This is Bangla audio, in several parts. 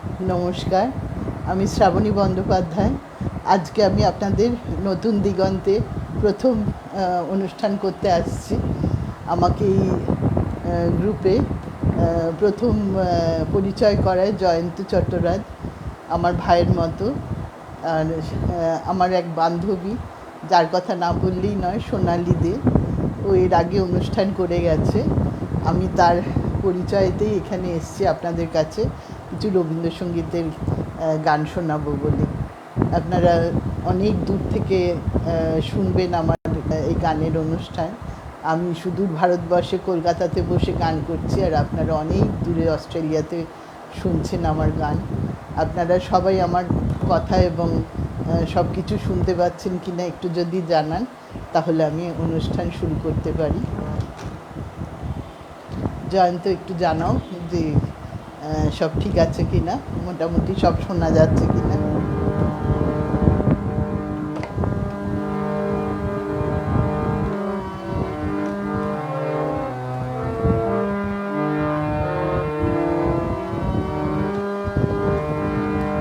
নমস্কার, আমি শ্রাবণী বন্দ্যোপাধ্যায়। আজকে আমি আপনাদের নতুন দিগন্তে প্রথম অনুষ্ঠান করতে আসছি। আমাকে এই গ্রুপে প্রথম পরিচয় করায় জয়ন্ত চট্টরাজ, আমার ভাইয়ের মতো। আর আমার এক বান্ধবী, যার কথা না বললেই নয়, সোনালি দে, ও এর আগে অনুষ্ঠান করে গেছে। আমি তার পরিচয়তেই এখানে এসেছি আপনাদের কাছে কিছু রবীন্দ্রসঙ্গীতের গান শোনাবো বলে। আপনারা অনেক দূর থেকে শুনবেন আমার এই গানের অনুষ্ঠান। আমি সুদূর ভারতবর্ষে কলকাতাতে বসে গান করছি, আর আপনারা অনেক দূরে অস্ট্রেলিয়াতে শুনছেন আমার গান। আপনারা সবাই আমার কথা এবং সব কিছু শুনতে পাচ্ছেন কি না একটু যদি জানান, তাহলে আমি অনুষ্ঠান শুরু করতে পারি। জয়ন্ত, একটু জানাও যে সব ঠিক আছে কি না, মোটামুটি সব শোনা যাচ্ছে কি না।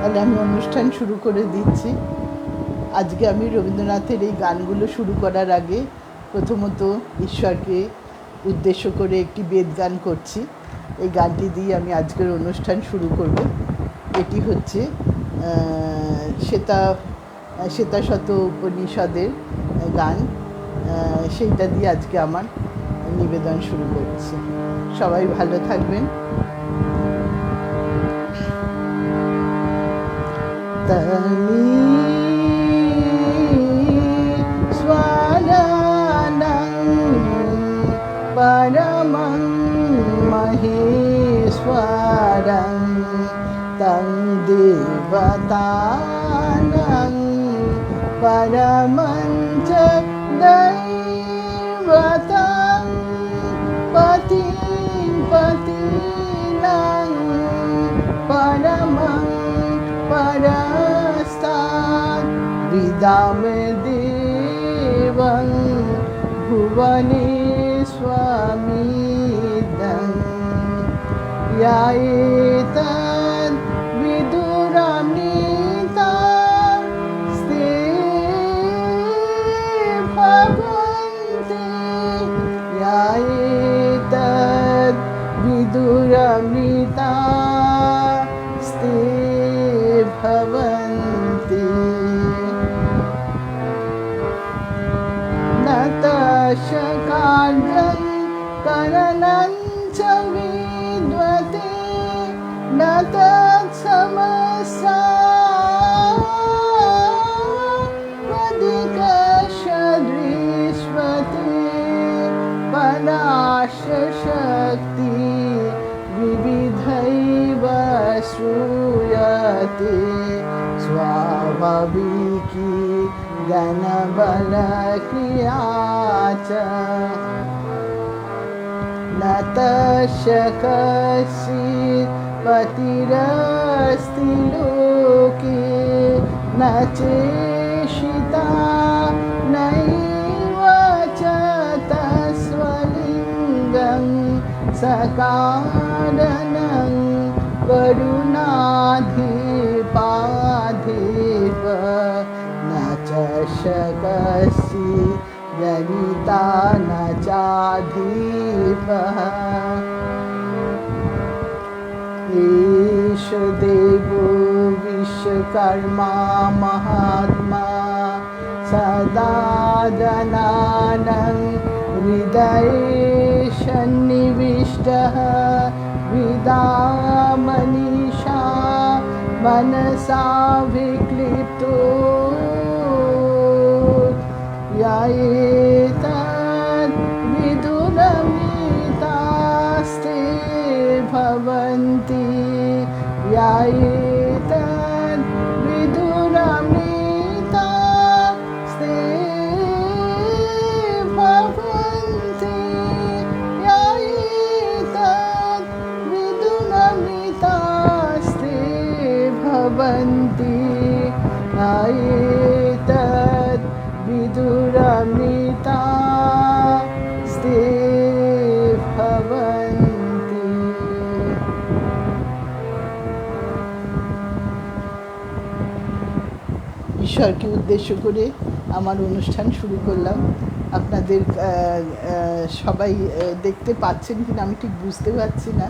তাহলে আমি অনুষ্ঠান শুরু করে দিচ্ছি। আজকে আমি রবীন্দ্রনাথের এই গানগুলো শুরু করার আগে প্রথমত ঈশ্বরকে উদ্দেশ্য করে একটি বেদ গান করছি। এই গানটি দিয়ে আমি আজকের অনুষ্ঠান শুরু করব। এটি হচ্ছে শ্বেতাশত উপনিষদের গান। সেইটা দিয়ে আজকে আমার নিবেদন শুরু করছি। সবাই ভালো থাকবেন। परमं महेश्वरं तं देवतानं परमं च दैवतं पतिनं परमं परस्तात् विदामदेवं भुवनेश्वमिदं या एतद् विदुरमृतास्ते भवन्ति, या एतद् विदुरमृतास्ते भवन्ति। न तस्य कार्यं करणं च विद्वते, न तत्समस्या त्वधिकसदृश्यते, परास्य शक्ति विविधैव श्रूयते, स्वाभाविकी गणबलक्रिया च। न तस्य कश्चित् पतिरस्ति लोके, न चेशिता नैव च तस्वलिङ्गं सकारणं करुणाधिपाधिप, न च शकसि जनिता न चाधिपः। एष देवो विश्वकर्मा महात्मा, सदा जनानां हृदये सन्निविष्टः, विदामनीषा मनसा विक्लिप्तो, या एतद् विदुरमृतास्ते भवन्ति, या एतद् विदुरमृतास्ते भवन्ति, या एतद् विदुरमृतास्ते भवन्ति, या एतद् विदुरमृतास्ते भवन्ति। ঈশ্বরকে উদ্দেশ্য করে আমার অনুষ্ঠান শুরু করলাম। আপনাদের সবাই দেখতে পাচ্ছেন কি না আমি ঠিক বুঝতে পারছি না।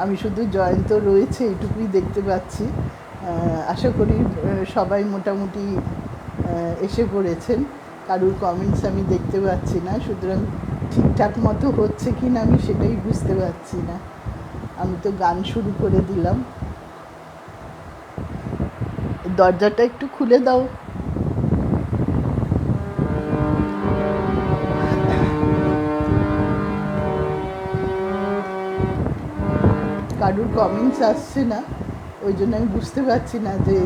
আমি শুধু জয়ন্ত রয়েছে এইটুকুই দেখতে পাচ্ছি। আশা করি সবাই মোটামুটি এসে পড়েছেন। কারুর কমেন্টস আমি দেখতে পাচ্ছি না, সুতরাং ঠিকঠাক মতো হচ্ছে কি না আমি সেটাই বুঝতে পারছি না। আমি তো গান শুরু করে দিলাম। দরজাটা একটু খুলে দাও। কারুর কমেন্টস আসছে না, ওই জন্য আমি বুঝতে পারছি না যে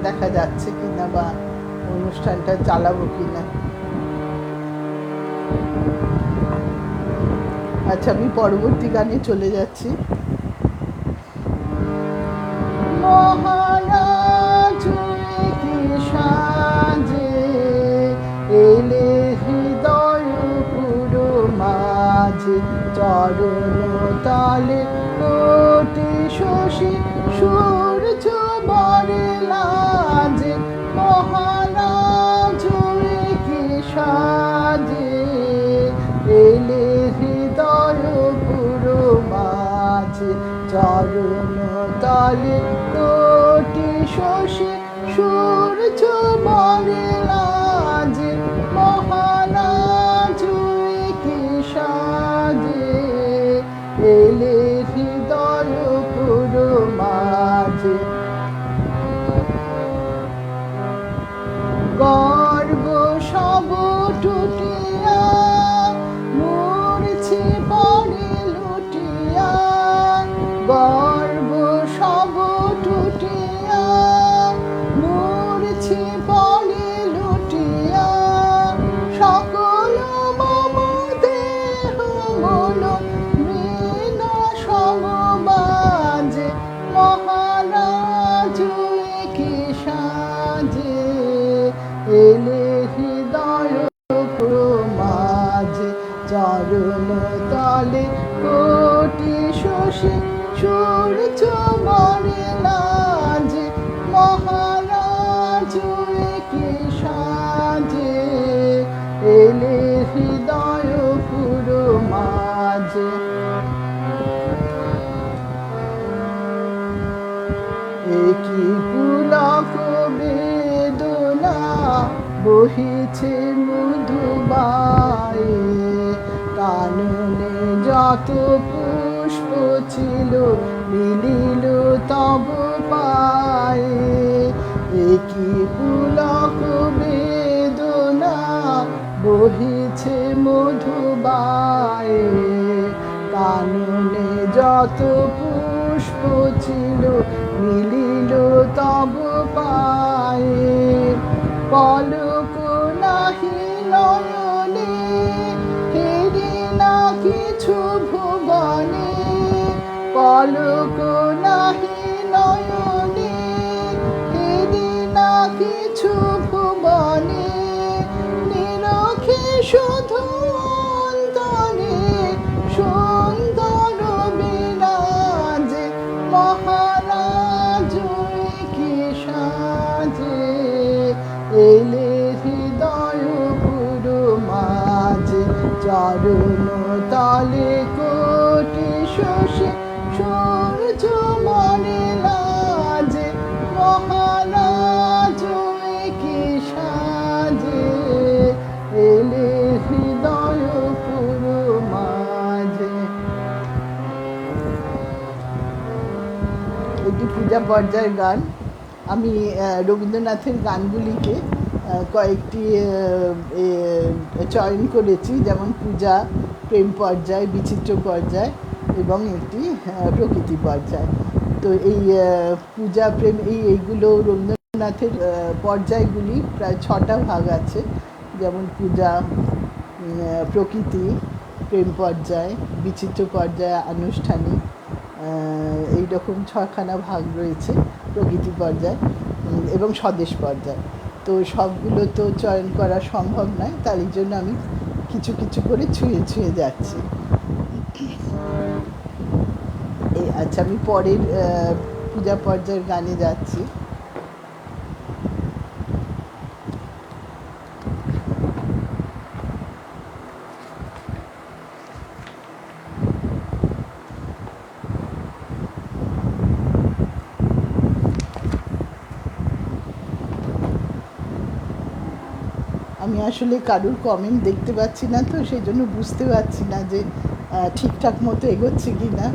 দেখা যাচ্ছে কি না বা অনুষ্ঠানটা চালাবো কি না। আচ্ছা, আমি পরবর্তী গানে চলে যাচ্ছি। মহারাজ কি সাজে এলে হৃদয় পুরো মাঝে, চরণ তলে কোটি শশী সূর্য বরে লাজে। মহারাজ কি সাজে এলে হৃদয় পুরো মাঝে, চরণ তলে কোটি শশী সূর্য বরে লাজে। মহারাজ কি সাজে এলে হৃদয় পুরো মাঝে। গর্ব সব টুটিয়া মূর্ছি পড়ে লুটিয়া, গর্ব সব টুটিয়া মূর্ছি পড়ে লুটিয়া। সকল মম দেহ মন মৃণা সমবাজে। মহারাজ কি সাজে এলে হৃদয় পুরো মাঝে, চরণ তলে কোটি শশী সূর্য বরে লাজে। মহারাজ কি সাজে এলে হৃদয় পুরো মাঝে। একই পুলক বেদনা বহিছে মধুবায়ে, কাননে যত পুষ্প ছিল মিলিল তব পায়ে। একই পুলক বেদনা বহিছে মধুবায়ে, কাননে যত পুষ্প ছিল মিলিল তব পায়ে। পলক নাহি নয়নে হেরি না কিছু ভুবনে, পলক নাহি নয়নে হেরি না কিছু ভুবনে। নিরখে শুধু অন্তরে সুন্দর বিরাজে। মহারাজ কি সাজে এলে হৃদয় পুরো মাঝে, চরণ তলে কোটি শশী সূর্য বরে লাজে। মহারাজ কি সাজে এলে হৃদয় পুরো মাঝে। এটি পূজা পর্যায়ের গান। আমি রবীন্দ্রনাথের গানগুলিকে কয়েকটি চয়ন করেছি, যেমন পূজা, প্রেম পর্যায়, বিচিত্র পর্যায় এবং একটি প্রকৃতি পর্যায়। তো এই পূজা, প্রেম এইগুলো রবীন্দ্রনাথের পর্যায়গুলি প্রায় 6টা ভাগ আছে, যেমন পূজা, প্রকৃতি, প্রেম পর্যায়, বিচিত্র পর্যায়, আনুষ্ঠানিক, এইরকম 6খানা ভাগ রয়েছে প্রকৃতি পর্যায় এবং স্বদেশ পর্যায়। তো সবগুলো তো চয়ন করা সম্ভব নয়, তারই জন্য আমি কিছু কিছু করে ছুঁয়ে ছুঁয়ে যাচ্ছি। আচ্ছা, আমি পরের পূজা পর্যায়ের গানে যাচ্ছি। আসলে কারুর কমেন্ট দেখতে পাচ্ছি না, তো সেই জন্য বুঝতে পারছি না যে ঠিকঠাক মতো এগোচ্ছে কি না।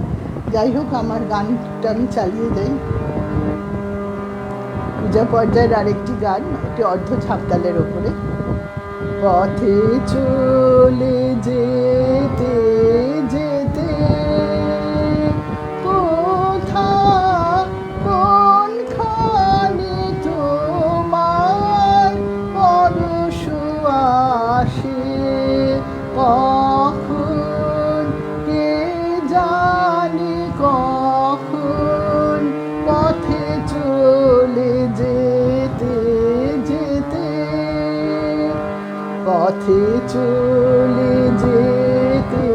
যাই হোক, আমার গানটা আমি চালিয়ে যাই। পূজা পর্যায়ের আরেকটি গান, একটি অর্ধ ঝাঁপতালের ওপরে। পথে চলে যেতে যেতে কোথা কোনখানে তোমার পরশ আসে, কখন কে জানে কখন পথে চলে যেতে যেতে, পথে চলে যেতে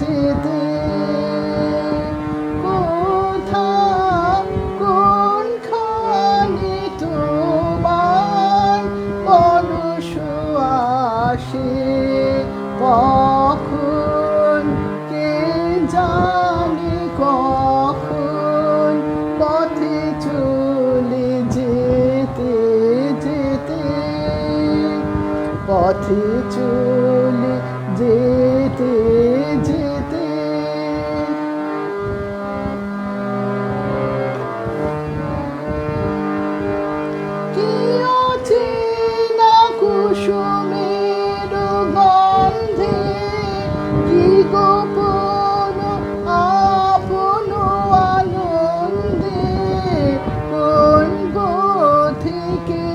যেতে কোথা কোনখানে তোমার পরশ আসে, কখন কে জানে কখন পথে চলে যেতে যেতে, পথে চলে যেতে যেতে। কি অচেনা কুসুমের গন্ধে, কি গোপন আপন আনন্দে, কোন পথিকে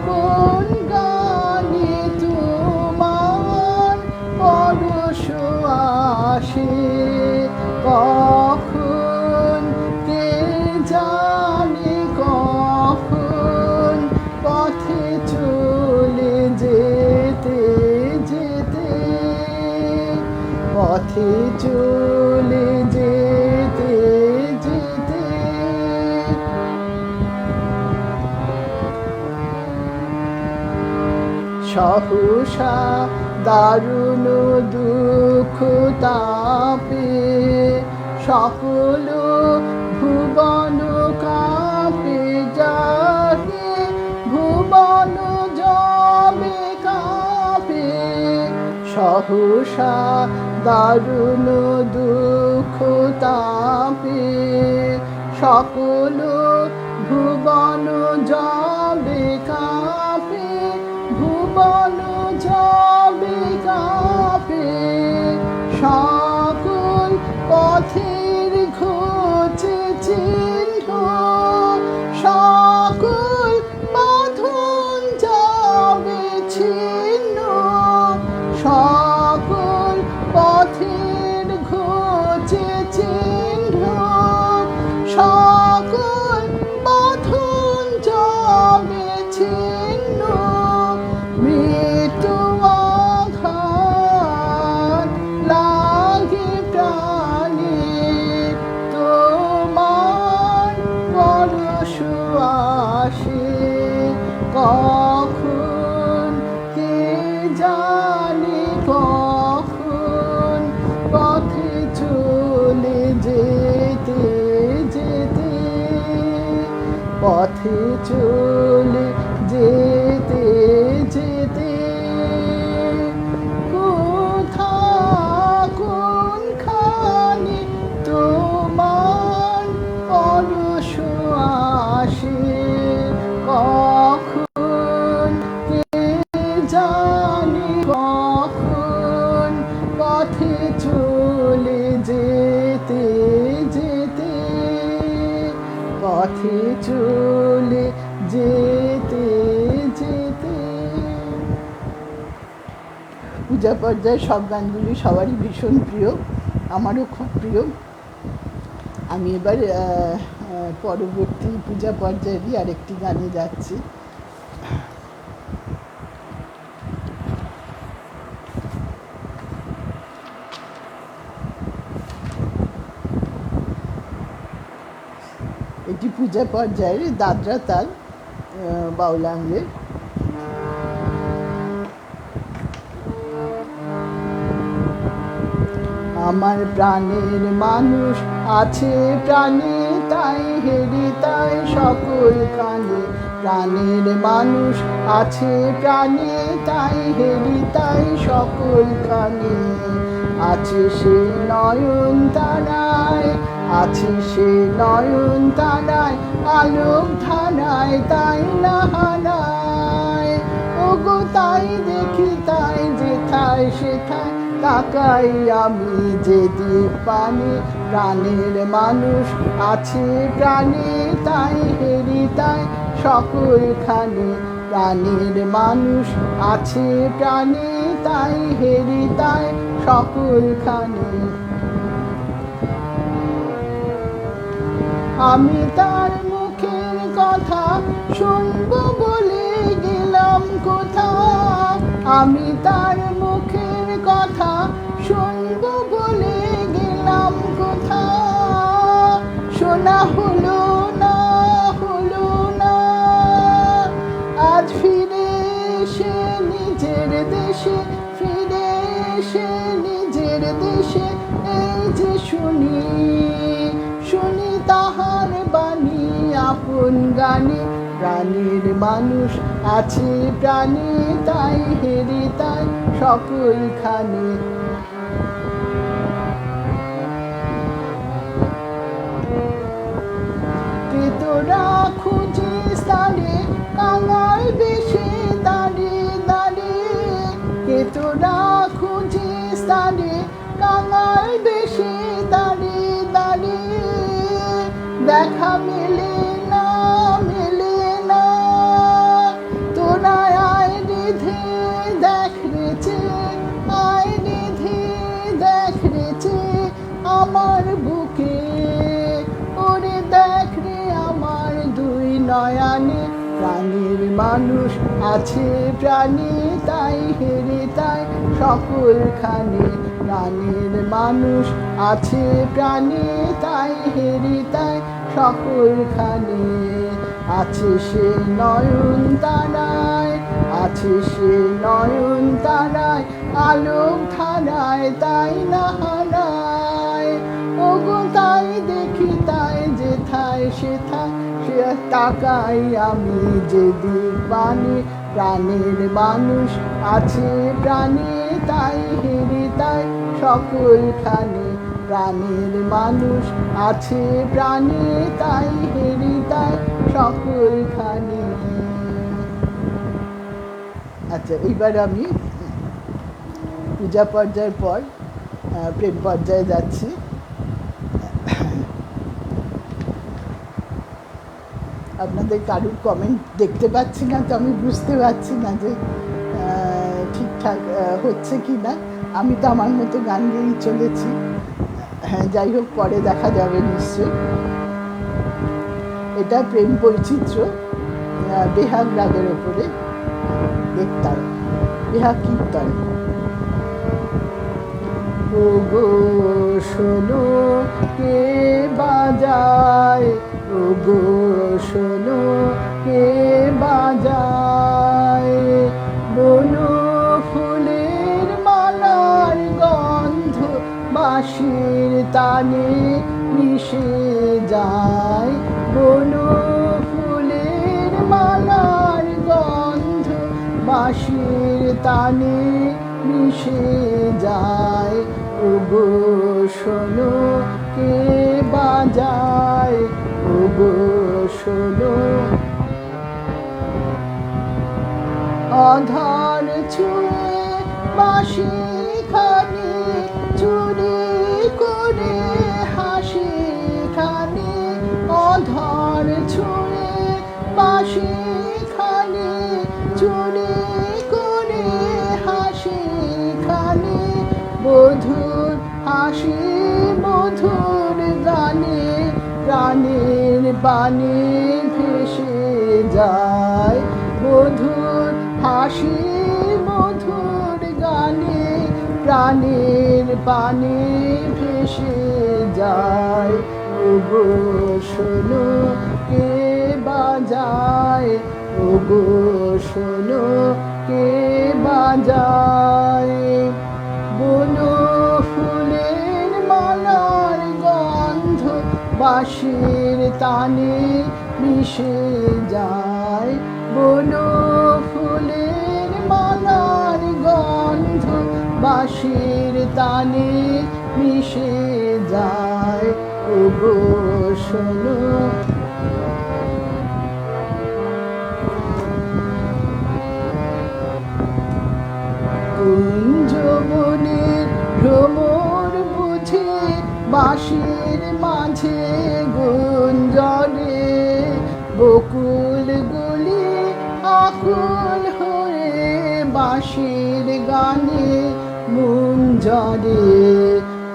কোন গানে তোমার পরশ আসে, কখন কে জানে কখন পথে চলে যেতে যেতে, পথে চলে যেতে যেতে। সহসা দারুণ দুঃখ তাপে সকল ভুবন কাঁপে যাকে, ভুবন যাবে কাঁপে। সহসা দারুণ দুঃখ তাপে সকল ভুবন যাবে কাঁপে, ভুবন যাবে কাঁপে। সকল পথের ঘোচে চিহ্ন, সকল বাঁধন যাবে ছিন্ন, সকল পথের ঘোচে চিহ্ন, সকল বাঁধন যাবে ছিন্ন। মৃত্যু আঘাত লাগে প্রাণে, তোমার পরশ আসে, কখন কে জানে কখন পথে চলে যেতে যেতে, পথে চলে যেতে যেতে কোথা কোনখানে তোমার পরশ আসে, কখন কে জানে কখন পথে চলে যেতে যেতে, পথে চলে যেতে যেতে। পূজা পর্যায়ে সব গানগুলি সবারই ভীষণ প্রিয়, আমারও খুব প্রিয়। আমি এবার পরবর্তী পূজা পর্যায়েরই আরেকটি গানে যাচ্ছি। এটি পূজা পর্যায়ের দাদরা তাল বাউলাঙ্গের। আমার প্রাণের মানুষ আছে প্রাণে তাই হেরি তাই সকল কানে, প্রাণের মানুষ আছে প্রাণে তাই হেরি তাই সকল কানে। আছে সে নয়ন তারায়, আছে সে নয়ন তারায়, আলোক ধারায় তাই না হারায়। ওগো তাই দেখি তাই যেথায় সেথায় তাকাই আমি যেদিক পানে, প্রাণের মানুষ আছে প্রাণে তাই হেরি তাই সকলখানে, প্রাণের মানুষ আছে প্রাণে তাই হেরি তাই সকলখানে। আমি তার মুখের কথা শুনবো বলে গেলাম কোথা, আমি তার মুখের কথা শুনবো বলে গেলাম কোথা। শোনা হলো না, হলো না, আজ ফিরে এসে নিজের দেশে, ফিরে এসে নিজের দেশে এই যে শুনি, শুনি তাহার বাণী আপন গানে। প্রাণের মানুষ আছে প্রাণে তাই হেরি তাই সকলখানে। কে তোরা খুঁজিস তারে কাঙাল বেশে দাঁড়িয়ে দাঁড়িয়ে, কে তোরা খুঁজিস তারে কাঙাল বেশে দাঁড়িয়ে দাঁড়িয়ে। দেখা মেলে না, মেলে না, তোরা আয় রেধে দেখ রেচে, আয় রেধে দেখ রেচে আমার বুকে। ওরে দেখ রে আমার দুই নয়ানে, প্রাণের মানুষ আছে প্রাণে তাই হেরে তাই সকলখানে, প্রাণের মানুষ আছে প্রাণে তাই হেরে তাই সকলখানে। আছে সে নয়ন তারায়, আছে সে নয়ন তারায়, আলোক ধারায় তাই না হারায়। ওগো তাই দেখি তাই যেথায় সেথায় সে তাকাই আমি যেদিক পানে, প্রাণের মানুষ আছে প্রাণে তাই হেরি তাই সকলখানে, প্রাণের মানুষ আছে প্রাণে তাই হেরি তাই সকলখানে। আচ্ছা, এইবার আমি পূজা পর্যায়ের পর প্রেম পর্যায়ে যাচ্ছি। আপনাদের কারুর কমেন্ট দেখতে পাচ্ছি না, তো আমি বুঝতে পারছি না যে ঠিকঠাক হচ্ছে কি না। আমি তো আমার মতো গান গেয়েই চলেছি। হ্যাঁ, যাই হোক, পরে দেখা যাবে নিশ্চয়ই। এটা প্রেম বৈচিত্র্য, বেহাগ রাগের ওপরে দেখতাম, বেহাগ কীর্তন। ও গো শোনো কে বাজায়, ও গো শোনো কে বাজায়, বন ফুলের মালার গন্ধ বাঁশির তানে মিশে যায়, বন ফুলের মালার গন্ধ বাঁশির তানে মিশে যায়। ও গো শোনো কে বাজায়, ও গো শোনো। অধর ছুঁয়ে বাঁশি খানি চুরি করে হাসি খানি, অধর ছুঁয়ে বাঁশি খানি চুরি করে হাসি খানি। মধুর হাসি মধুর গানে প্রাণের বাণী ভেসে যায়, মধুর হাসি মধুর গানে প্রাণের বাণী ভেসে যায়। ও গো শোনো কে বাজায়, ও গো শোনো কে বাজায়, বন ফুলের বাঁশির তানে মিশে যায় বন ফুলের মালার গন্ধ, বাঁশির তানে মিশে যায়। ওগো শোনো কুঞ্জ বনের ভ্রমর বুঝে বাঁশির মাঝে গুঞ্জরে, বকুল গুলি আকুল হয়ে বাঁশির গানে মন জড়ে।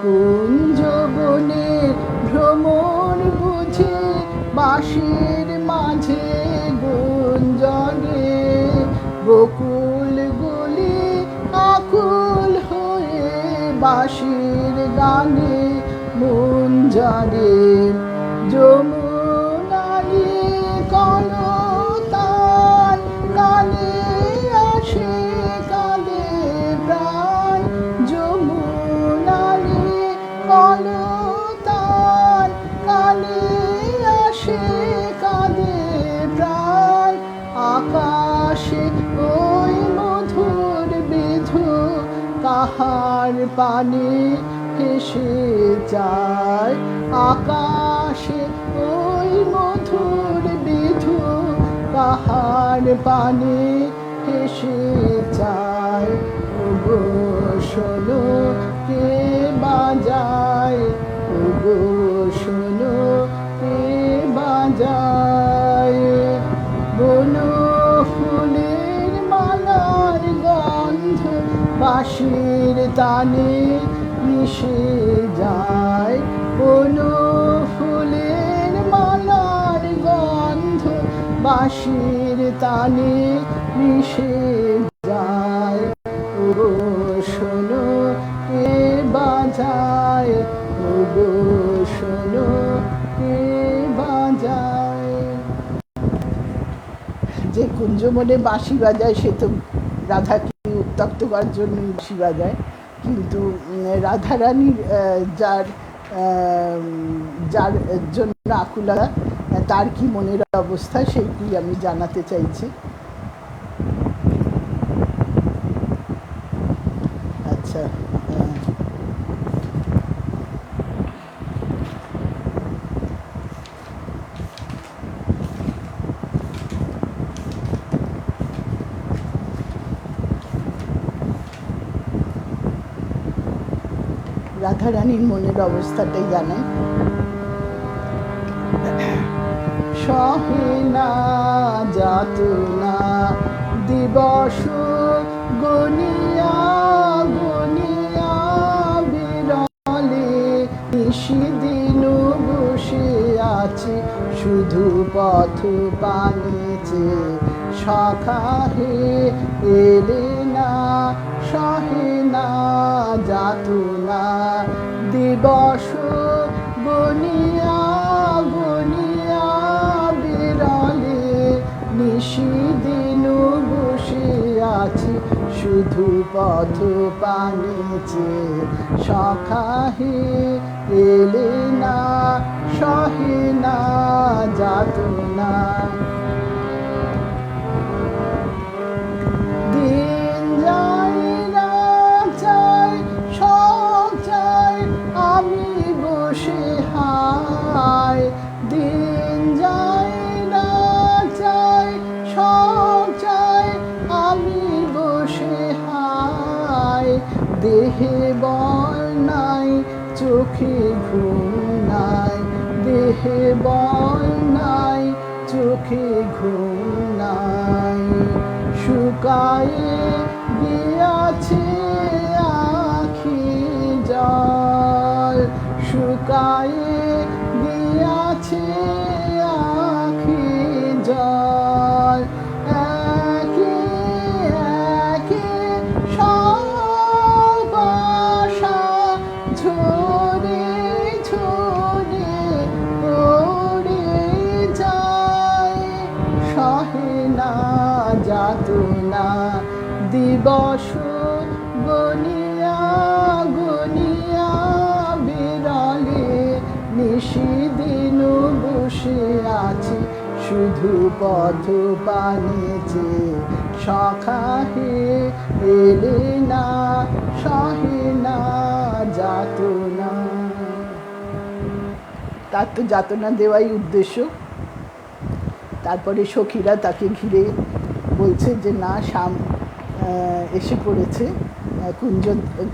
কুঞ্জ বনের ভ্রমর বুঝে বাঁশির মাঝে গুঞ্জরে, বকুল গুলি আকুল হয়ে বাঁশির গানে মন জড়ে। যমুনারি কলতান কানে আসে কাঁদে প্রাণ, যমুনারি কলতান কানে আসে কাঁদে প্রাণ। আকাশে ওই মধুর বিধু কাহার পানে ভেসে যায়, আকাশে ওই মধুর বিধু কাহার পানে ভেসে যায়। ওগো শোনো কে বাজায়, ওগো শোনো কে বাজায়। বন ফুলের মালার গন্ধ বাঁশির তানে মিশে যায়, বন ফুলের মালার গন্ধ বাঁশির তানে মিশে যায়। ওগো শোনো কে বাজায়, ওগো শোনো কে বাজায়। যে কুঞ্জমনে বাঁশি বাজায় সে তো রাধাকে উত্ত্যক্ত করার জন্য বাঁশি বাজায়, কিন্তু রাধারানীর যার যার জন্য আকুলতা, তার কি মনের অবস্থা সেইটি আমি জানাতে চাইছি। আচ্ছা, রাধারানীর মনের অবস্থাটাই জানাই। সহে না যাতনা দিবস গনিয়া গনিয়া বিরলে, নিশিদিন বসে আছি শুধু পথ পানেছে। সখা হে এলে না সহে না যাতনা দিবস গনিয়া গনিয়া বিরলে, নিশিদিন বসে আছি শুধু পথ পানেছে। সখা হে এলে না সহে না যাতনা। দিন যাই রাত যাই সব যাই আমি বসে হায়, দিন যাই রাত যাই সব যাই আমি বসে হায়। দেহে বল নাই চোখে ঘুম নাই, দেহে বল নাই চোখে ঘুম নাই। শুকায়ে গিয়াছে আখি জল, শুকায়ে গিয়াছে আখি জল। একে একে সব আশা ঝরে ঝরে পড়ে যায়। সহে না যাতনা দিবস গনিয়া গনিয়া বিরলে, নিশিদিন শুধু পথ পানেছে সখা হে, এলে না সহে না যাতনা। তার তো যাতনা দেওয়াই উদ্দেশ্য। তারপরে সখীরা তাকে ঘিরে বলছে যে না, শাম এসে পড়েছে,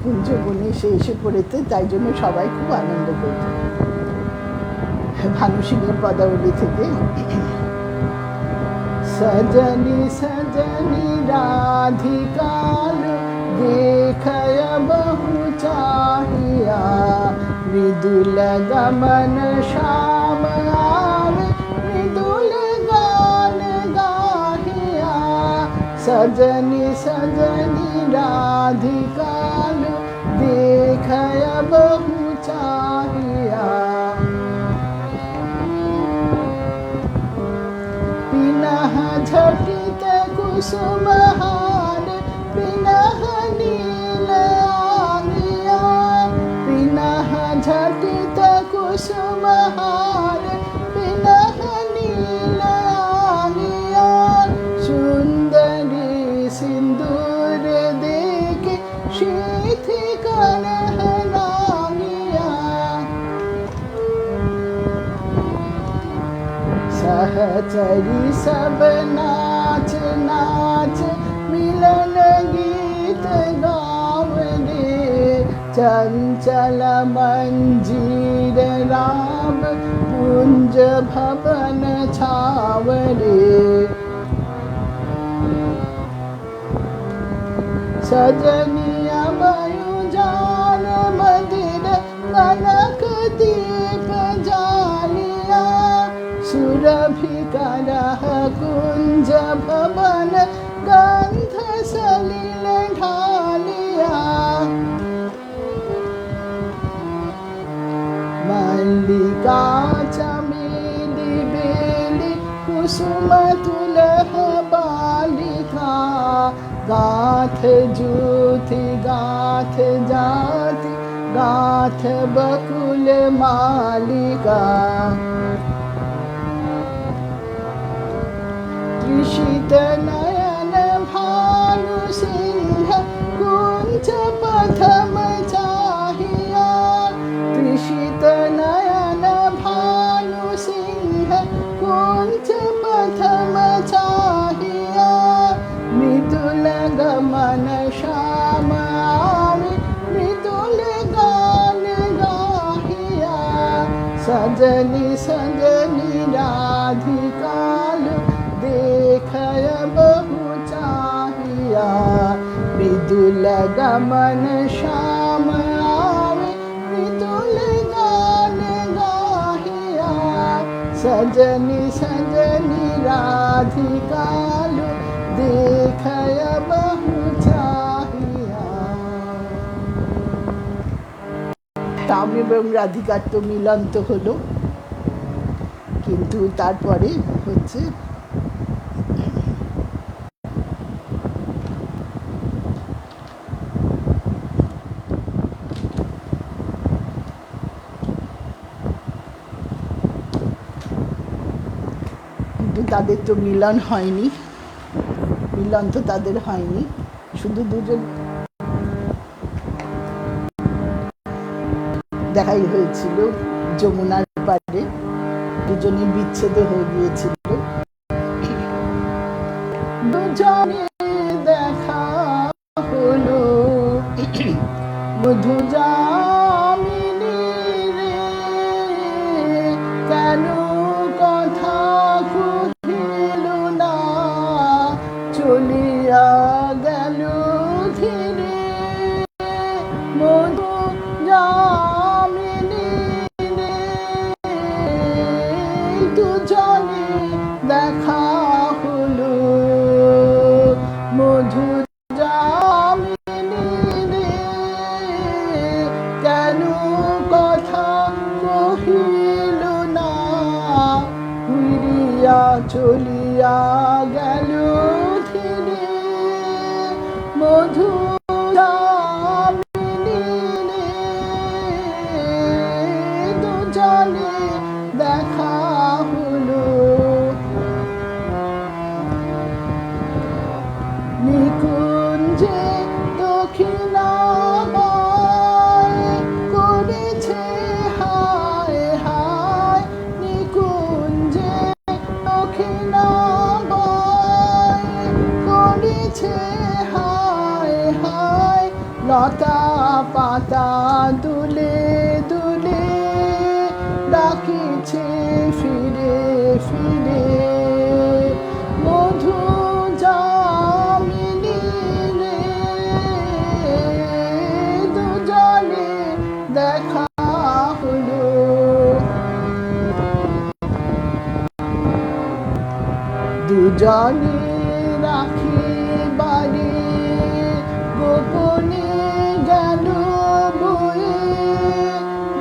কুঞ্জবনে সে এসে পড়েছে, তাই জন্য সবাই খুব আনন্দ করছে। ভানু সিংহের পদাবলী থেকে সজনী সজনী রাধিকাল देखय बहु चाहिया, मृदुल गमन श्याम आवे मृदुल गान गाहिया। सजनी सजनी राधिकाल देखय बहु चाहिया, पिनह झटित कुसुमहार पिनह नील आंगिया। पिनह झटित कुसुमहार पिनह नील आंगिया। सुंदरी सिंदूर देके शीथि कनहनांगिया। सहचरी सब नाच नाच मिलन गीत गावरे। चंचल मंजीर राम कुंज भवन छावरे। सजनिया मयुजान मदिर कनक दीप जालिया। सुरभि करह कुंज भवन गंध सलिल ढालिया। मल्लिका चमेली बेली कुसुम तुलह बालिका। गाथ जूथि गाथ जाति गाथ बकुल मालिका। त्रिषित नयन भानु सिंह कुंज पथम चाहिया। त्रिषित नयन भानु सिंह कुंज पथम चाहिया। मृदुल गमन श्याम आवे मृदुल गान गाहिया। सजनी सजनी राधिकाल देखय बहु चाहिया। मृदुल गमन श्याम आवे मृदुल गान गाहिया। सजनी सजनी राधिकाल देखय बहु चाहिया। श्याम এবং রাধিকার তো মিলন তো হলো, কিন্তু তারপরে হচ্ছে তাদের তো মিলন হয়নি, মিলন তো তাদের হয়নি, শুধু দুজন দেখাই হয়েছিল যমুনার পাড়ে, দুজনের বিচ্ছেদ হয়ে গিয়েছিল। দুজনে দেখা হলো মধু যামিনী রে। কেন কথা কহিল না চলিয়া গেল ধীরে। মধু যামিনী রে দুজনে দেখা হলো। মধু যামিনী রে কেন কথা কহিল না। উড়িয়া চলিয়া গেল ধীরে। মধু যামিনী রে দুজনে দেখা হলো। লতা পাতা দুলে দুলে ডাকিছে ফিরে ফিরে মধু যামিনী রে দুজনে দেখা হলো দুজনে রাখি বাড়ি গোপনে গেল বয়ে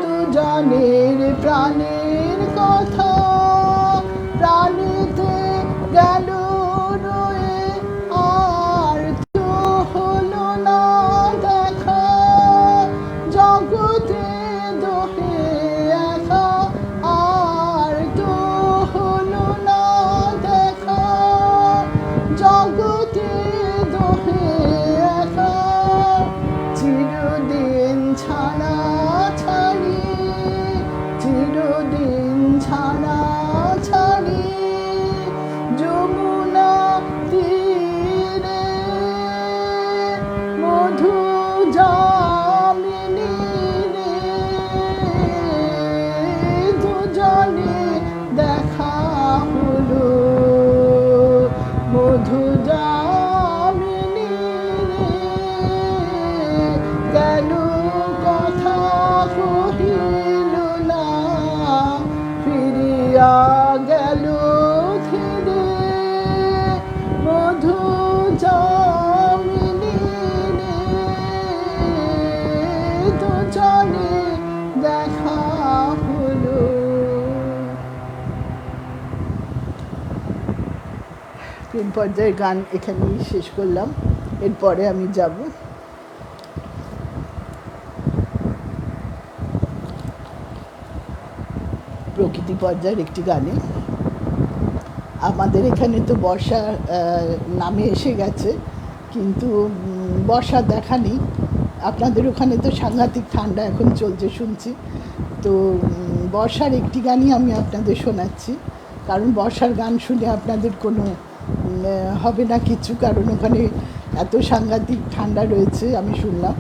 দুজনের প্রাণের কথা প্রাণীতে গেল রয়ে আর তো হলো না দেখা জগতে দোহে একা আর তো হলো না দেখা জগতে দোহে একা চিরদিন ছাড়া ছাড়ি চিরদিন ছাড়া ছাড়ি যমুনা তীরে মধু যামিনী রে দুজনে দেখা হলো মধু যামিনী রে গেল কথা কহিল না ফিরিয়া গেল ধীরে মধু যামিনী রে দুজনে দেখা হলো। প্রেম পর্যায়ের গান এখানেই শেষ করলাম। এরপরে আমি যাব প্রকৃতি পর্যায়ের একটি গানে। আমাদের এখানে তো বর্ষা নামে এসে গেছে, কিন্তু বর্ষা দেখা নেই। আপনাদের ওখানে তো সাংঘাতিক ঠান্ডা এখন চলছে শুনছি। তো বর্ষার একটি গানই আমি আপনাদের শোনাচ্ছি, কারণ বর্ষার গান শুনে আপনাদের কোনো হবে না কিছু, কারণ ওখানে এত সাংঘাতিক ঠান্ডা রয়েছে আমি শুনলাম।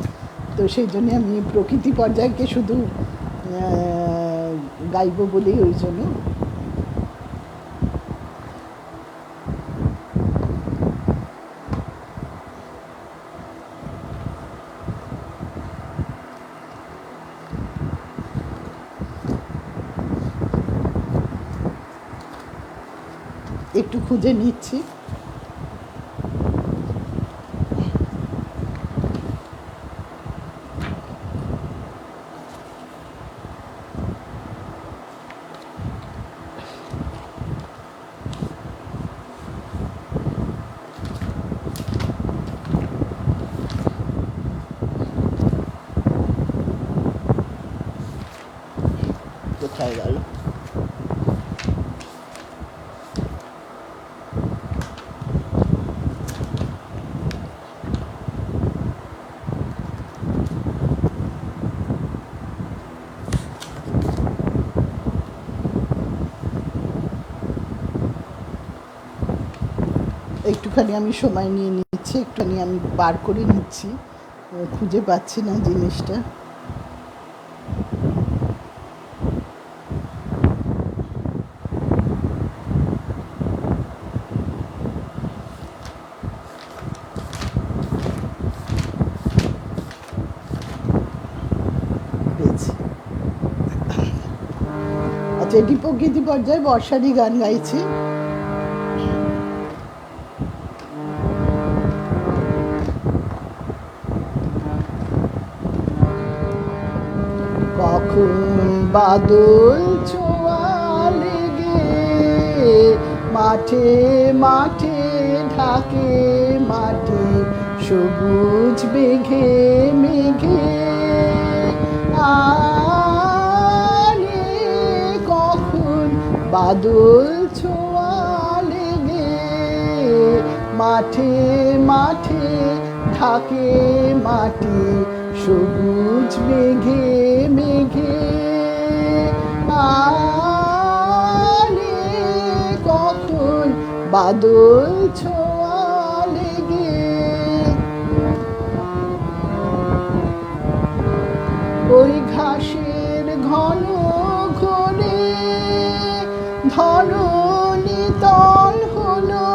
তো সেই জন্যে আমি প্রকৃতি পর্যায়কে শুধু গাইব বলেই ওই জন্য। একটু খুঁজে নিচ্ছি। কোথায় গেল? একটুখানি আমি সময় নিয়ে নিচ্ছি, একটুখানি আমি বার করে নিচ্ছি, খুঁজে পাচ্ছি না জিনিসটা। আচ্ছা, এটি প্রকৃতি পর্যায়ে বর্ষারই গান গাইছি। কখন বাদল ছোঁয়া লেগে মাঠে মাঠে ঢাকে মাটি সবুজ মেঘে মেঘে আরে কখন বাদল ছোঁয়া লেগে মাঠে মাঠে ঢাকে মাটি সবুজ মেঘে মেঘে আরে কখন বাদল ছোঁয়া লেগে ওই ঘাসের ঘন ঘরে ধরণী তল হলো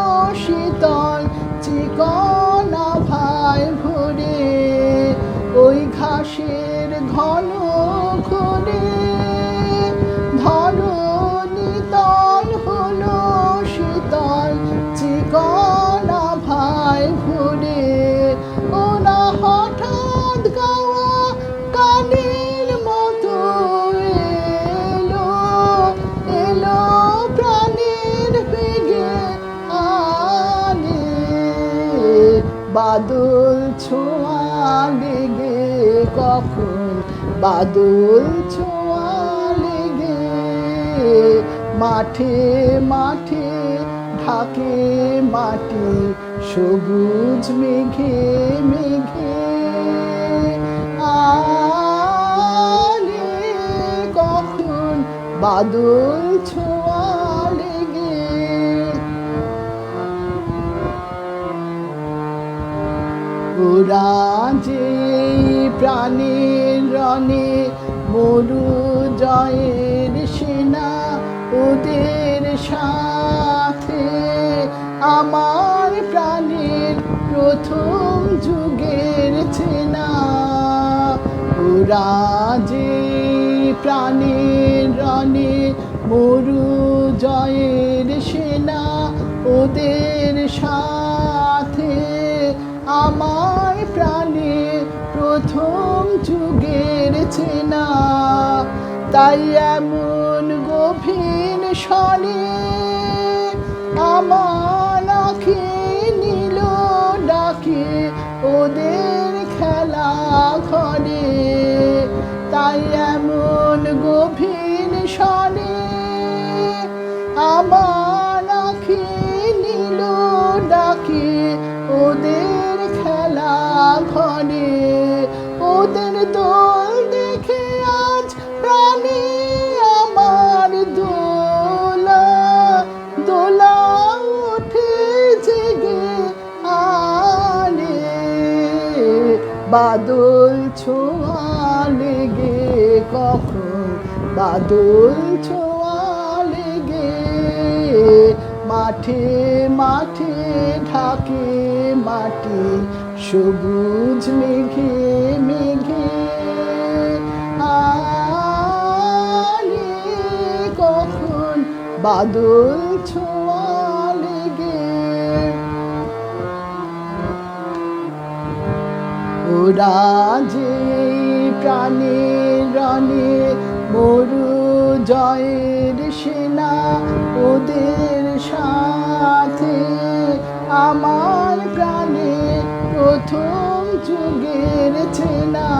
শীতল চিকনা ভাই ভরে। ওই ঘাসের ঘন ঘরে ধরণী তল হলো শীতল চিকনা ভাই ভরে। ওরা হঠাৎ গাওয়া গানের মতো এলো এলো প্রাণের বেগে আনে। বাদল ছোঁয়া লেগে কখন বাদল ছোঁয়া লেগে মাঠে মাঠে ঢাকে মাটি সবুজ মেঘে মেঘে। আরে কখন বাদল ছোঁয়া লেগে। ওরা যে প্রাণের রণে মরু জয়ের সেনা ওদের সাথে আমার প্রাণের প্রথম যুগের চেনা। ওরা যে প্রাণের রণে মরু জয়ের সেনা ওদের সাথে আমার প্রাণের প্রথম যুগের চেনা। তাই এমন গভীর স্বরে আমার আঁখি নীল ডাকে ওদের খেলা ঘরে। তাই এমন গভীর স্বরে আমার আঁখি নীল ডাকে ওদের খেলা ঘরে। ওদের দোল দেখে আজ প্রাণে আমার দোলা দোলা ওঠে জেগে আনে। বাদল ছোঁয়া লেগে কখন বাদল ছোঁয়া লেগে মাঠে মাঠে ঢাকে মাটি সবুজ মেঘে মেঘে। আরে কখন বাদল ছোঁয়া লেগে। ওরা যে প্রাণের রণে মরু জয়ের সেনা ওদের সাথে আমার প্রাণে প্রথম যুগের চেনা।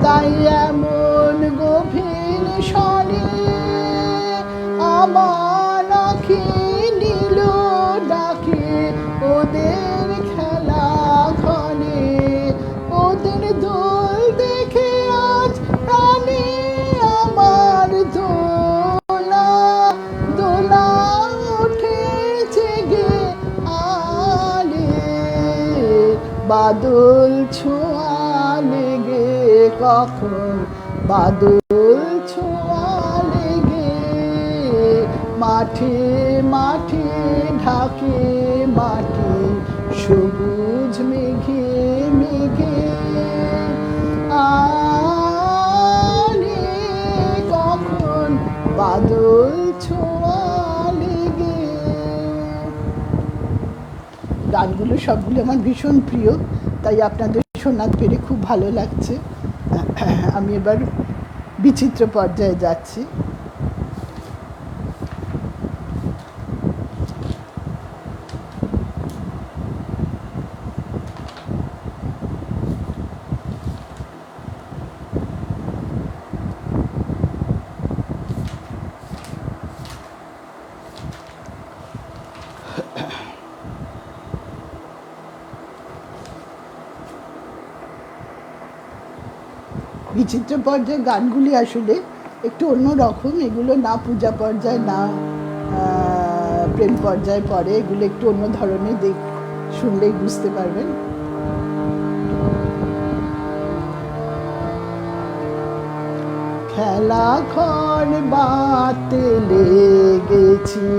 তাই এমন গভীর স্বরে আমার আঁখি নীল ডাকে ওদের খেলা ঘরে। ওদের দোল দেখে আজ প্রাণে আমার দোলা দোলা ওঠে জেগে আরে। বাদল ছোঁয়া লেগে কখন বাদল ছোঁয়া লেগে মাঠে মাঠে ঢাকে মাটি সবুজ মেঘে মেঘে। আরে কখন বাদল ছোঁয়া লেগে। গানগুলো সবগুলো আমার ভীষণ প্রিয়, তাই আপনাদের শোনাতে পেরে খুব ভালো লাগছে। আমি এবার বিচিত্র পর্যায়ে যাচ্ছি। বিচিত্র পর্যায়ে গানগুলি আসলে একটু অন্য রকম। এগুলো না পূজা পর্যায়ে না প্রেম পর্যায়ে পড়ে, এগুলো একটু অন্য ধরনের। শুনলেই বুঝতে পারবেন। খেলা ঘর বাতে লেগেছি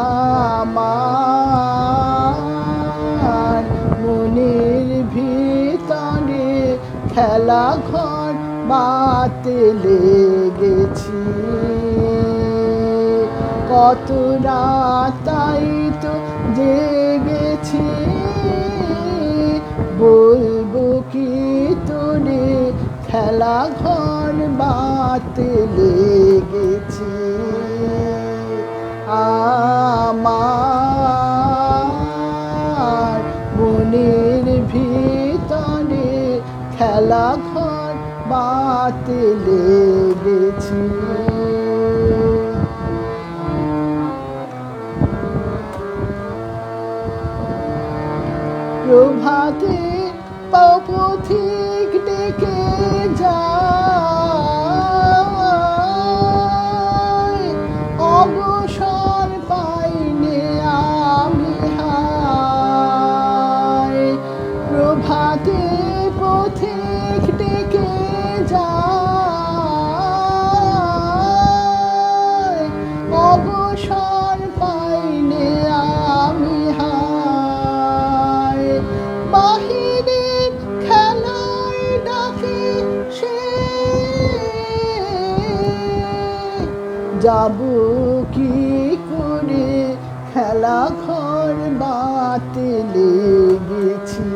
আমার মনের ভিতরে খেলা ঘর বাতে লেগেছি কত রাতাই তো জেগেছি বলবো কি তোরে খেলা ঘর বাতে লেগেছি আমার মনের ভিতরে খেলা ঘর বাতে লেগেছি প্রভাতে পথিক ডেকে যায় অবসর পাইনে আমি হায় প্রভাতে পথিক ডেকে যায় অবসর পাইনে আমি হায় বাহিরে খেলার ডাকে সে যাব কি করে খেলা ঘর বাতে লেগেছি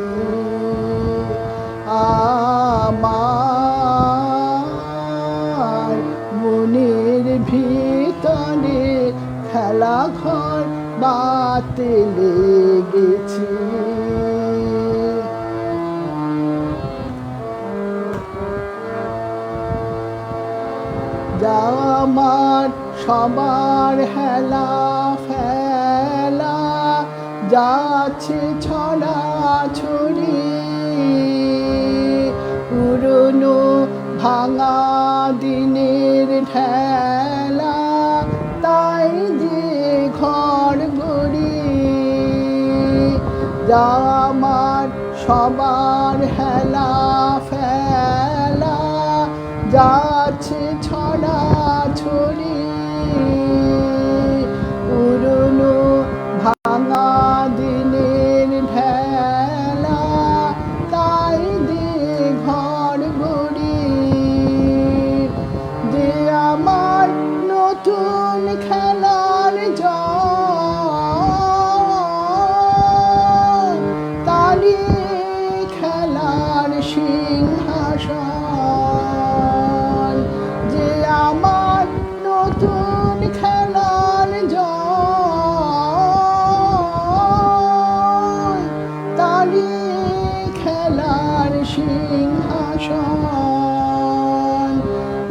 আমার মনের ভিতরে খেলা ঘর বাতে লেগেছি যা আমার সবার হেলা ফেলা যাচ্ছে ছড়া ছড়ি পুরনো ভাঙা দিনের ঠেলা তাই যে ঘর গড়ি যা আমার সবার হেলা ফেলা যাচ্ছে ছড়া ছড়ি পুরনো ভাঙা দিনের ঢেলা তাই দে ঘর গড়ি যে আমার নতুন খেলার জয় তারি খেলার সিংহাসন যে আমার নতুন খেলার জয় তারি খেলার সিংহাসন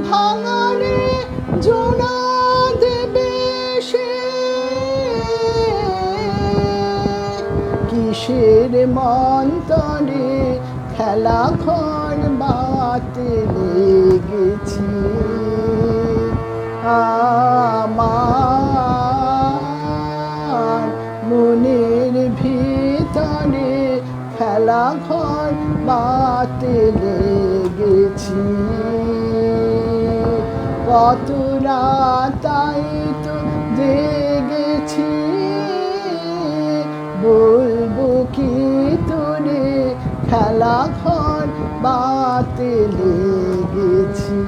ভাঙারে জোড়া দেবে সে কিসের মন্তরে খেলা ঘর বাতে লেগেছি আমার মনের ভিতরে খেলা ঘর বাতে লেগেছি কত রাতাই তো জেগেছি বলবো কি তোরে খেলা ঘর বাতে লেগেছি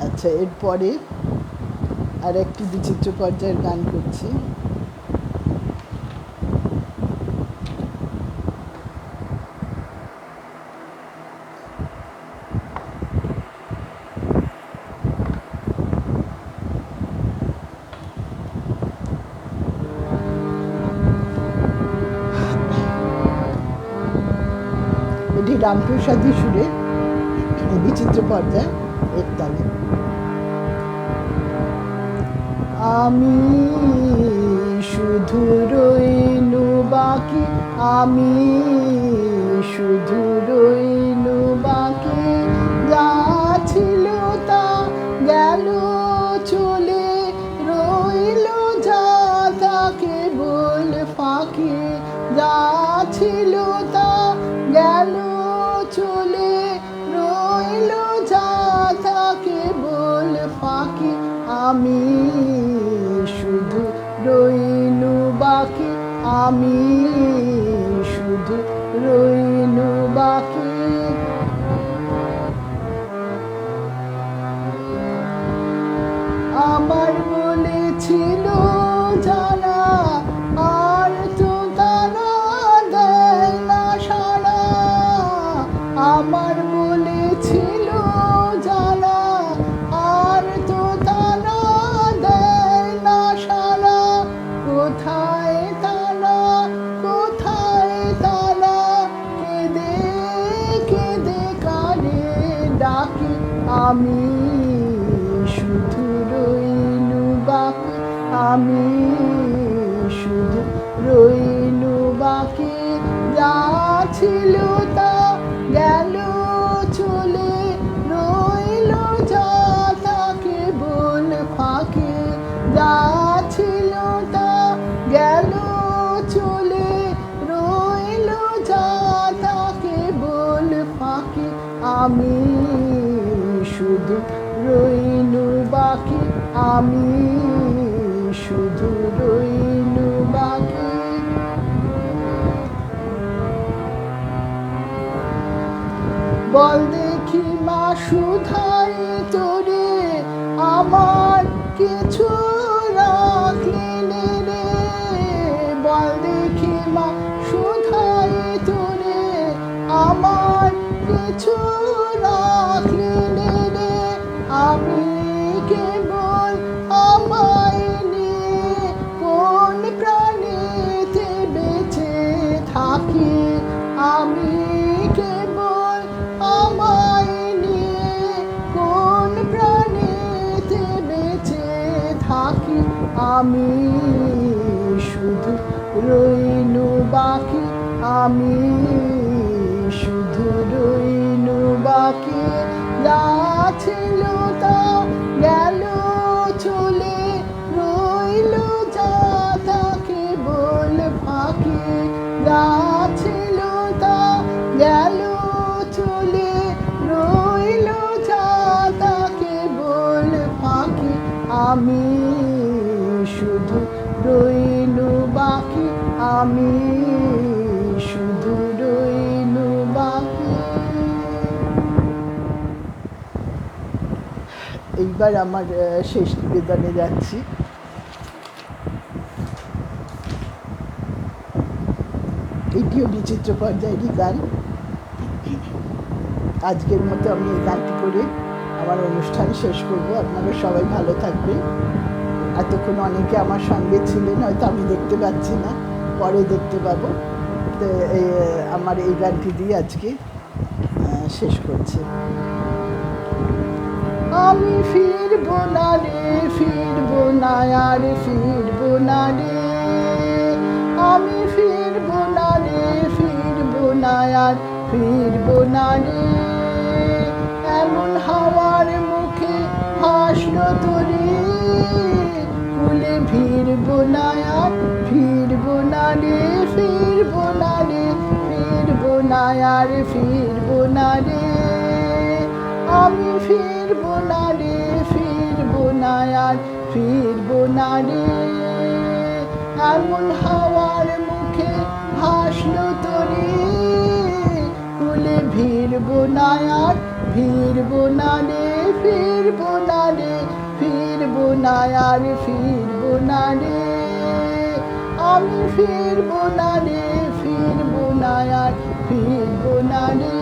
আচ্ছা এরপরে আর একটি বিচিত্র পর্যায়ের গান করছি এটি রামপ্রসাদী সুরে বিচিত্র পর্যায় এক তালে আমি শুধু রইলু বাকি আমি শুধু রইলু বাকি যা ছিল তা গেল চলে রইল যা তাকে বল ফাঁকি যা ছিল আমি শুধু রইলু বাকি, আমি শুধু রইলু বাকি। আমার বলেছিল যারা, আর তো তারা দেয় না সাড়া। আমার বলেছিল যারা, আর তো তারা দেয় না সাড়া। কোথায় তারা, কোথায় তারা, কেঁদে কেঁদে কানে ডাকি। আমি শুধু রইলু বাকি, আমি শুধু রইলু বাকি। যা ছিল তা গেল চলে, রইল যা তা কেবল ফাঁকি। যা ছিল তা গেল চলে, রইল যা তা কেবল ফাঁকি। আমি শুধু রইলু বাকি, আমি শুধু রইলু বাকি। বল দেখি মা সুধাই তোরে, আমার কিছু রাখলি রে। বল দেখি মা সুধাই তোরে, আমার কিছু রাখলি রে। আমি কেবল আমায় নিয়ে কোন প্রাণীতে বেঁচে থাকি। আমি কেবল আমায় নিয়ে কোন প্রাণীতে বেঁচে থাকি। আমি শুধু রইলু বাকি, আমি শুধু রইলু বাকি। যা ছিল তা গেল চলে, রইল যা তা কেবল ফাঁকি। যা ছিল তা গেল চলে, রইল যা তা কেবল ফাঁকি। আমি শুধু রইলু বাকি, আমি শুধু রইলু বাকি। এইবার আমার শেষ নিবেদনে যাচ্ছি। এটিও বিচিত্র পর্যায়েরই গান। আজকের মতো আমি এই গানটি করে আমার অনুষ্ঠান শেষ করব। আপনারা সবাই ভালো থাকবেন। এতক্ষণ অনেকে আমার সঙ্গে ছিলেন, হয়তো আমি দেখতে পাচ্ছি না, পরে দেখতে পাবো। তো আমার এই গানটি দিয়ে আজকে শেষ করছি। আমি ফিরবো না রে, ফিরবো না আর ফিরবো না রে। আমি ফিরবো না রে, ফিরবো না আর ফিরবো না রে। এমন হাওয়ার মুখে হাসলো তোরে, কুলে ফিরবো না আর ফিরবো না রে। ফিরবো না রে, ফিরবো না আর ফিরবো না রে। আমি ফিরবো না রে, ফিরবো না আর ফিরবো না রে। এমন হাওয়ার মুখে হাসলো তোরে, কুলে ফিরবো না আর ফিরবো না রে। ফিরবো না রে, ফিরবো না আর ফিরবো না রে। আমি ফিরবো না রে, ফিরবো না আর ফিরবো না রে।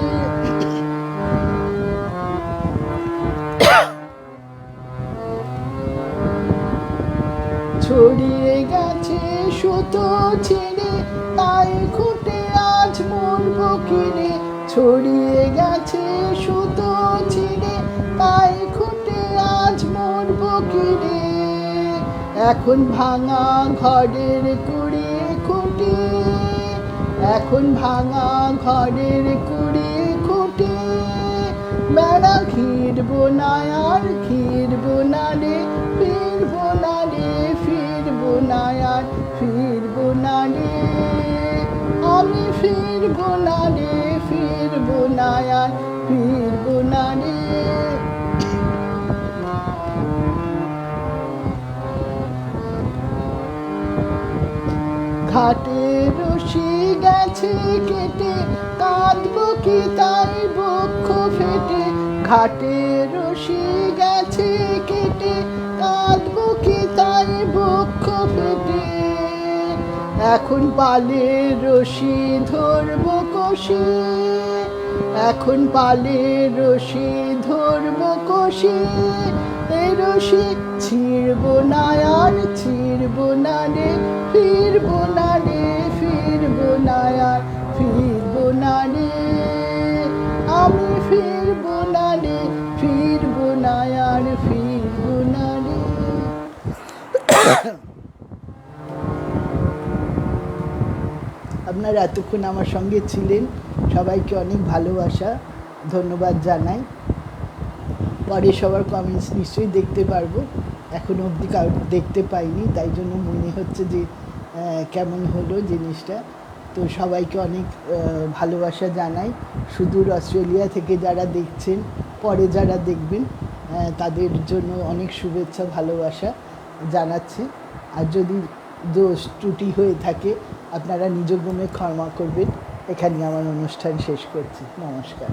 ছড়িয়ে গেছে সুতো ছিঁড়ে, তাই খুঁটে আজ মরবো কিরে। ছড়িয়ে গেছে সুতো ছিঁড়ে, তাই খুঁটে আজ মরবো কিরে। এখন ভাঙা ঘরের কুড়ি খুঁটি, এখন ভাঙা ঘরের কুড়ি খুঁটি। বেড়া ঘিরবো না আর ঘিরবো না রে। ফিরবো না রে, ফিরবো না আর ফিরবো না রে। আমি ফিরবো না রে, ফিরবো না আর ফিরবো না রে। ঘাটে রশি গেছে কেটে, কাঁদবো কি তাই বক্ষ ফেটে। ঘাটে রশি গেছে কেটে, কাঁদবো কি তাই বক্ষ ফেটে। এখন পালের রশি ধরবো কষি, এখন পালের রশি ধরবো কষি। এ রশি ছিঁড়বো না আর ছিঁড়বো না রে, ফিরবো না রে, ফিরবো না আর ফিরবো না রে। আমি ফিরবো না রে, ফিরবো না আর ফিরবো না রে। আপনারা এতক্ষণ আমার সঙ্গে ছিলেন, সবাইকে অনেক ভালোবাসা, ধন্যবাদ জানাই। পরে সবার কমেন্টস নিশ্চয়ই দেখতে পারবো, এখনও অবধি কারোর দেখতে পাইনি, তাই জন্য মনে হচ্ছে যে কেমন হলো জিনিসটা। তো সবাইকে অনেক ভালোবাসা জানাই। সুদূর অস্ট্রেলিয়া থেকে যারা দেখছেন, পরে যারা দেখবেন, তাদের জন্য অনেক শুভেচ্ছা ভালোবাসা জানাচ্ছি। আর যদি দোষ ত্রুটি হয়ে থাকে আপনারা নিজ গুণে ক্ষমা করবেন। এখানে আমার অনুষ্ঠান শেষ করছি। নমস্কার।